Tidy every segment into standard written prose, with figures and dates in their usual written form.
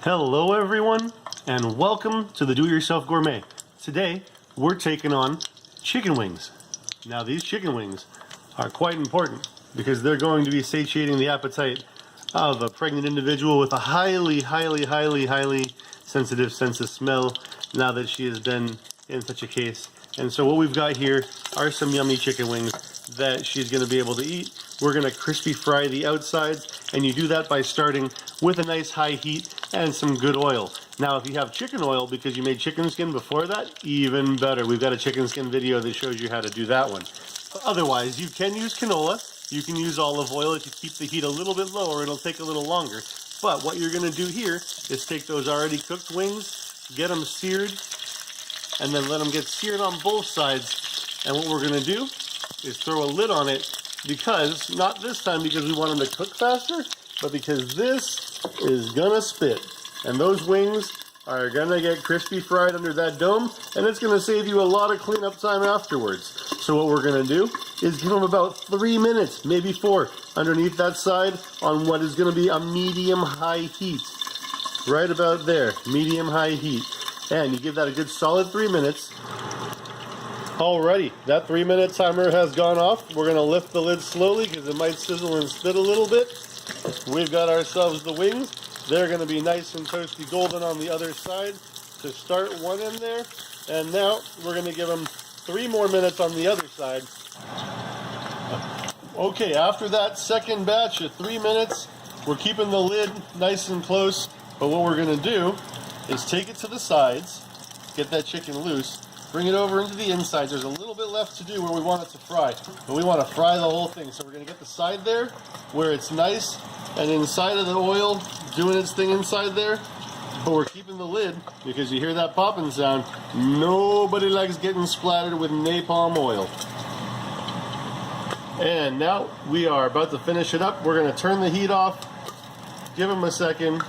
Hello everyone, and welcome to the Do-It-Yourself Gourmet. Today, we're taking on chicken wings. Now these chicken wings are quite important because they're going to be satiating the appetite of a pregnant individual with a highly sensitive sense of smell now that she has been in such a case. And so what we've got here are some yummy chicken wings that she's going to be able to eat. We're going to crispy fry the outsides, and you do that by starting with a nice high heat and some good oil. Now if you have chicken oil because you made chicken skin before that, even better. We've got a chicken skin video that shows you how to do that one. Otherwise, you can use canola, you can use olive oil. If you keep the heat a little bit lower, it'll take a little longer. But what you're going to do here is take those already cooked wings, get them seared, and then let them get seared on both sides. And what we're going to do is throw a lid on it because, not this time because we want them to cook faster, but because this is going to spit. And those wings are going to get crispy fried under that dome, and it's going to save you a lot of cleanup time afterwards. So what we're going to do is give them about 3 minutes, maybe 4, underneath that side on what is going to be a medium-high heat. Right about there, medium-high heat. And you give that a good solid 3 minutes. Alrighty, that 3-minute timer has gone off. We're going to lift the lid slowly because it might sizzle and spit a little bit. We've got ourselves the wings. They're going to be nice and toasty golden on the other side to start one in there. And now we're going to give them 3 more minutes on the other side. Okay, after that second batch of 3 minutes, we're keeping the lid nice and close. But what we're going to do is take it to the sides, get that chicken loose, bring it over into the inside. There's a little bit left to do where we want it to fry, but we want to fry the whole thing. So we're going to get the side there where it's nice and inside of the oil doing its thing inside there, but we're keeping the lid because you hear that popping sound. Nobody likes getting splattered with napalm oil. And now we are about to finish it up. We're going to turn the heat off, give them a second,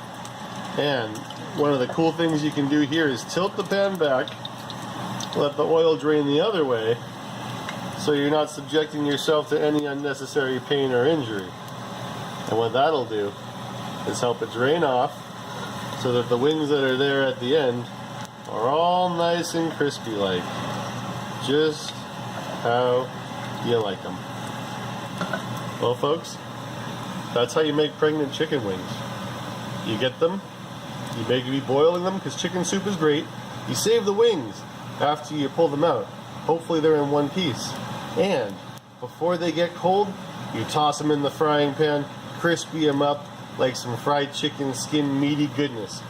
and one of the cool things you can do here is tilt the pan back, let the oil drain the other way, so you're not subjecting yourself to any unnecessary pain or injury. And what that'll do is help it drain off so that the wings that are there at the end are all nice and crispy like. Just how you like them. Well folks, that's how you make pregnant chicken wings. You get them, you may be boiling them because chicken soup is great. You save the wings after you pull them out. Hopefully they're in one piece. And before they get cold, you toss them in the frying pan, crispy them up like some fried chicken skin meaty goodness.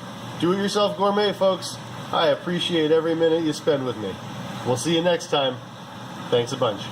Do-it-yourself gourmet, folks. I appreciate every minute you spend with me. We'll see you next time. Thanks a bunch.